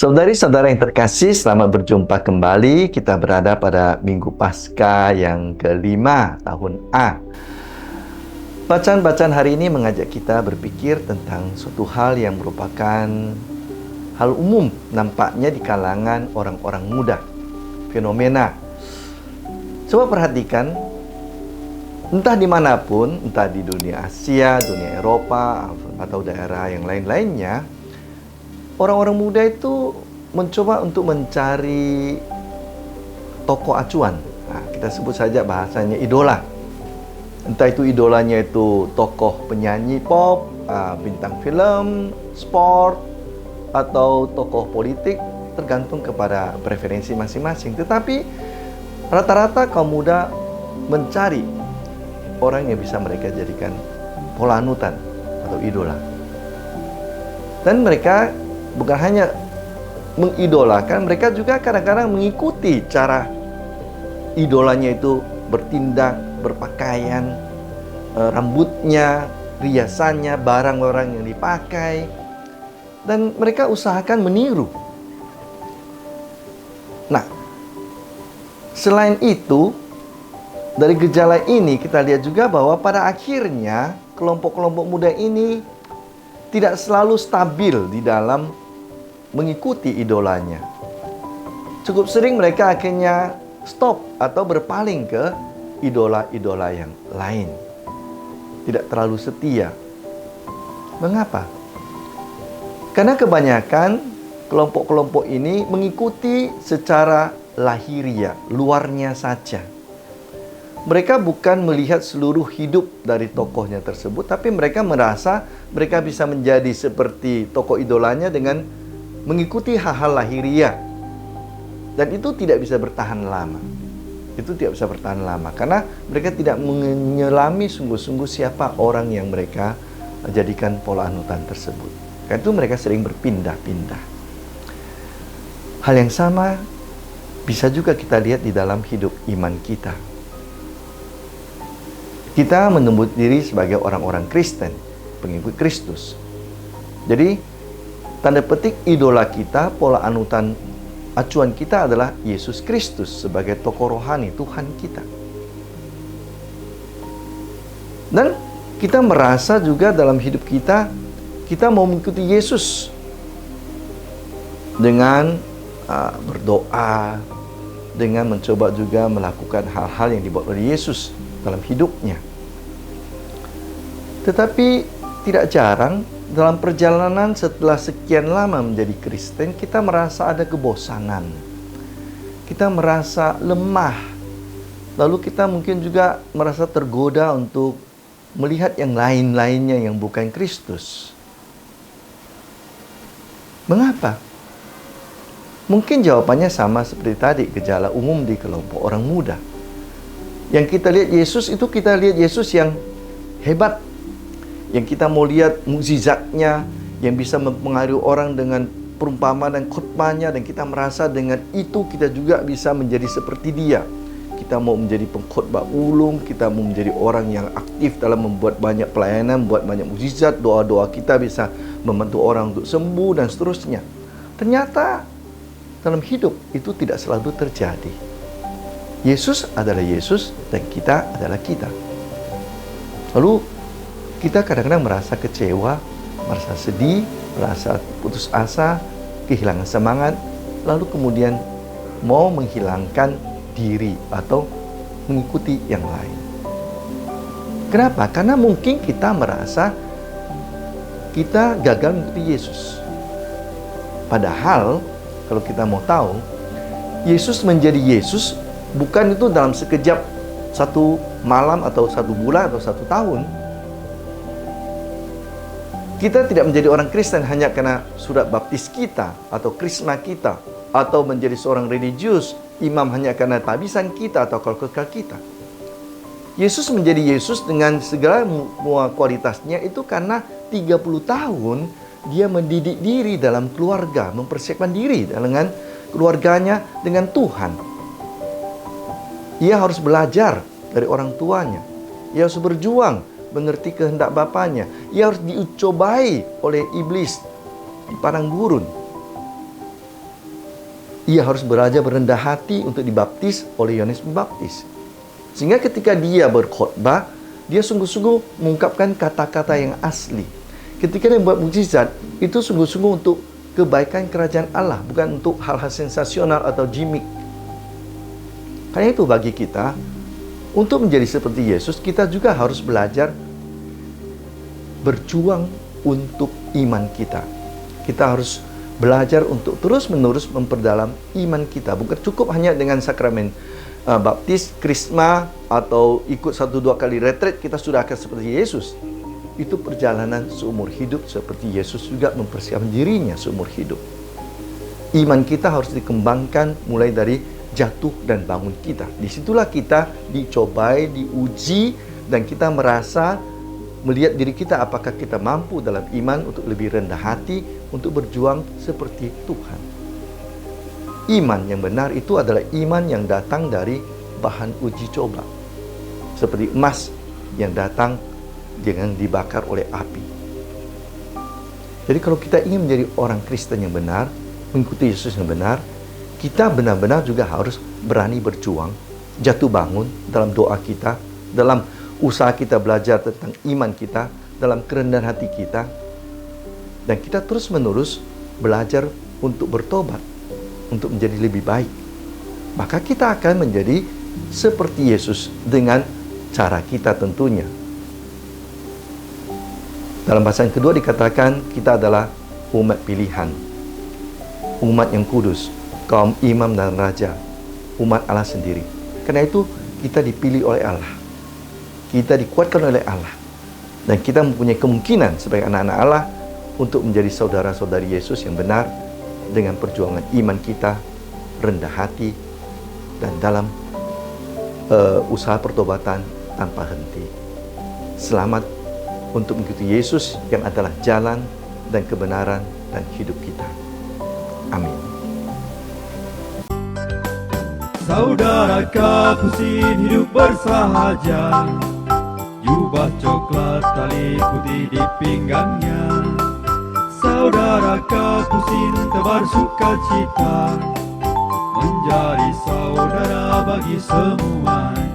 Saudari-saudara yang terkasih, selamat berjumpa kembali. Kita berada pada Minggu Paskah yang kelima tahun A. Bacaan-bacaan hari ini mengajak kita berpikir tentang suatu hal yang merupakan hal umum nampaknya di kalangan orang-orang muda. Fenomena. Coba perhatikan, entah dimanapun, entah di dunia Asia, dunia Eropa, atau daerah yang lain-lainnya, orang-orang muda itu mencoba untuk mencari tokoh acuan. Nah, kita sebut saja bahasanya idola. Entah itu idolanya itu tokoh penyanyi pop, bintang film, sport, atau tokoh politik, tergantung kepada preferensi masing-masing. Tetapi rata-rata kaum muda mencari orang yang bisa mereka jadikan pola anutan atau idola. Dan mereka bukan hanya mengidolakan, mereka juga kadang-kadang mengikuti cara idolanya itu bertindak, berpakaian, rambutnya, riasannya, barang-barang yang dipakai, dan mereka usahakan meniru. Nah, selain itu, dari gejala ini kita lihat juga bahwa pada akhirnya kelompok-kelompok muda ini tidak selalu stabil di dalam mengikuti idolanya. Cukup sering mereka akhirnya stop atau berpaling ke idola-idola yang lain. Tidak terlalu setia. Mengapa? Karena kebanyakan kelompok-kelompok ini mengikuti secara lahiriah, luarnya saja. Mereka bukan melihat seluruh hidup dari tokohnya tersebut, tapi mereka merasa mereka bisa menjadi seperti tokoh idolanya dengan mengikuti hal-hal lahiriah. Dan itu tidak bisa bertahan lama. Itu tidak bisa bertahan lama karena mereka tidak menyelami sungguh-sungguh siapa orang yang mereka jadikan pola anutan tersebut. Karena itu mereka sering berpindah-pindah. Hal yang sama bisa juga kita lihat di dalam hidup iman kita. Kita menyebut diri sebagai orang-orang Kristen, pengikut Kristus. Jadi, tanda petik idola kita, pola anutan acuan kita adalah Yesus Kristus sebagai tokoh rohani Tuhan kita. Dan kita merasa juga dalam hidup kita, kita mau mengikuti Yesus dengan berdoa, dengan mencoba juga melakukan hal-hal yang dibuat oleh Yesus dalam hidupnya. Tetapi tidak jarang dalam perjalanan setelah sekian lama menjadi Kristen, kita merasa ada kebosanan. Kita merasa lemah. Lalu kita mungkin juga merasa tergoda untuk melihat yang lain-lainnya yang bukan Kristus. Mengapa? Mungkin jawabannya sama seperti tadi, gejala umum di kelompok orang muda. Yang kita lihat Yesus itu, kita lihat Yesus yang hebat, yang kita mau lihat mukjizatnya, yang bisa mempengaruhi orang dengan perumpamaan dan khotbahnya, dan kita merasa dengan itu kita juga bisa menjadi seperti dia. Kita mau menjadi pengkhotbah ulung, kita mau menjadi orang yang aktif dalam membuat banyak pelayanan, membuat banyak mukjizat, doa-doa kita bisa membantu orang untuk sembuh dan seterusnya. Ternyata dalam hidup itu tidak selalu terjadi. Yesus adalah Yesus dan kita adalah kita. Lalu kita kadang-kadang merasa kecewa, merasa sedih, merasa putus asa, kehilangan semangat, lalu kemudian mau menghilangkan diri atau mengikuti yang lain. Kenapa? Karena mungkin kita merasa kita gagal mengikuti Yesus. Padahal kalau kita mau tahu, Yesus menjadi Yesus bukan itu dalam sekejap, satu malam atau satu bulan atau satu tahun. Kita tidak menjadi orang Kristen hanya karena surat baptis kita atau krisma kita, atau menjadi seorang religius, imam hanya karena tabisan kita atau kalkul kita. Yesus menjadi Yesus dengan segala kualitasnya itu karena 30 tahun dia mendidik diri dalam keluarga, mempersiapkan diri dengan keluarganya dengan Tuhan. Ia harus belajar dari orang tuanya. Ia harus berjuang mengerti kehendak bapaknya. Ia harus dicobai oleh iblis di padang gurun. ia harus belajar berendah hati untuk dibaptis oleh Yohanes Pembaptis. Sehingga ketika dia berkhotbah, dia sungguh-sungguh mengungkapkan kata-kata yang asli. Ketika dia membuat mukjizat, itu sungguh-sungguh untuk kebaikan kerajaan Allah, bukan untuk hal-hal sensasional atau gimmick. Karena itu bagi kita, untuk menjadi seperti Yesus, kita juga harus belajar berjuang untuk iman kita. Kita harus belajar untuk terus-menerus memperdalam iman kita. Bukan cukup hanya dengan sakramen baptis, krisma, atau ikut 1-2 kali retret, kita sudah akan seperti Yesus. Itu perjalanan seumur hidup, seperti Yesus juga mempersiapkan dirinya seumur hidup. Iman kita harus dikembangkan mulai dari jatuh dan bangun kita. Disitulah kita dicobai, diuji, dan kita merasa melihat diri kita apakah kita mampu dalam iman untuk lebih rendah hati, untuk berjuang seperti Tuhan. Iman yang benar itu adalah iman yang datang dari bahan uji coba, seperti emas yang datang dengan dibakar oleh api. Jadi kalau kita ingin menjadi orang Kristen yang benar, mengikuti Yesus yang benar, kita benar-benar juga harus berani berjuang, jatuh bangun dalam doa kita, dalam usaha kita belajar tentang iman kita, dalam kerendahan hati kita, dan kita terus-menerus belajar untuk bertobat, untuk menjadi lebih baik. Maka kita akan menjadi seperti Yesus dengan cara kita tentunya. Dalam bahasa yang kedua dikatakan kita adalah umat pilihan, umat yang kudus, kaum imam dan raja, umat Allah sendiri. Karena itu kita dipilih oleh Allah, kita dikuatkan oleh Allah, dan kita mempunyai kemungkinan sebagai anak-anak Allah untuk menjadi saudara-saudari Yesus yang benar dengan perjuangan iman kita, rendah hati, dan dalam usaha pertobatan tanpa henti. Selamat untuk mengikuti Yesus yang adalah jalan dan kebenaran dan hidup kita. Amin. Saudara Kapusin hidup bersahaja, jubah coklat tali putih di pinggangnya. Saudara Kapusin tebar sukacita, menjadi saudara bagi semuanya.